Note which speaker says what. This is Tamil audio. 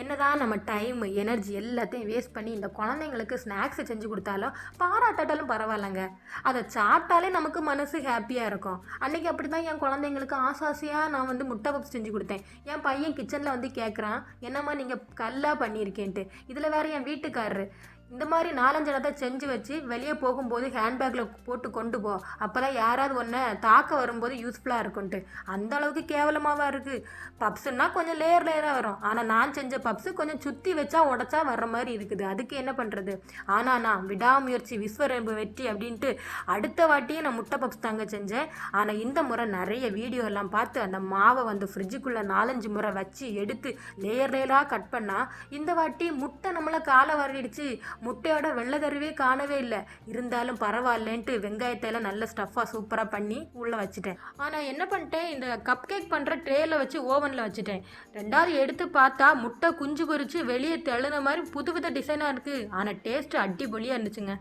Speaker 1: என்னதான் நம்ம டைம் எனர்ஜி எல்லாத்தையும் வேஸ்ட் பண்ணி இந்த குழந்தைங்களுக்கு ஸ்நாக்ஸை செஞ்சு கொடுத்தாலும் பாராட்டாட்டாலும் பரவாயில்லைங்க. அதை சாப்பிட்டாலே நமக்கு மனசு ஹாப்பியாக இருக்கும். அன்றைக்கி அப்படி தான் என் குழந்தைங்களுக்கு ஆசாசியாக நான் முட்டை பப்ஸ் செஞ்சு கொடுத்தேன். என் பையன் கிச்சனில் கேட்குறான், என்னம்மா நீங்கள் கல்லாக பண்ணியிருக்கேன்ட்டு. இதில் வேறு என் வீட்டுக்காரரு இந்த மாதிரி 4-5 இடத்த செஞ்சு வச்சு வெளியே போகும்போது ஹேண்ட்பேக்கில் போட்டு கொண்டு போ, அப்போ தான் யாராவது ஒன்றை தாக்க வரும்போது யூஸ்ஃபுல்லாக இருக்குன்ட்டு. அந்த அளவுக்கு கேவலமாகவா இருக்குது. பப்ஸுன்னா கொஞ்சம் லேயராக வரும், ஆனால் நான் செஞ்ச பப்ஸு கொஞ்சம் சுற்றி வச்சா உடச்சா வர்ற மாதிரி இருக்குது. அதுக்கு என்ன பண்ணுறது? ஆனால் நான் விடாமுயற்சி விஸ்வரம்பு வெற்றி அப்படின்ட்டு அடுத்த வாட்டியே நான் முட்டை பப்ஸ் தாங்க செஞ்சேன். ஆனால் இந்த முறை நிறைய வீடியோ எல்லாம் பார்த்து அந்த மாவை ஃப்ரிட்ஜுக்குள்ளே 4-5 முறை வச்சு எடுத்து லேயராக கட் பண்ணால் இந்த வாட்டி முட்டை நம்மளை காலை வரையிடுச்சு. முட்டையோட வெள்ளைக்கருவே காணவே இல்லை. இருந்தாலும் பரவாயில்லன்ட்டு வெங்காயத்தையெல்லாம் நல்ல ஸ்டஃப்பாக சூப்பராக பண்ணி உள்ளே வச்சுட்டேன். ஆனால் என்ன பண்ணிட்டேன், இந்த கப் கேக் பண்ணுற ட்ரேயில் வச்சு ஓவனில் வச்சுட்டேன். 2வது எடுத்து பார்த்தா முட்டை குஞ்சு பொரிச்சு வெளியே தள்ளுன மாதிரி புது புது டிசைனாக இருக்குது. ஆனால் டேஸ்ட்டு அடிப்பொலியாக இருந்துச்சுங்க.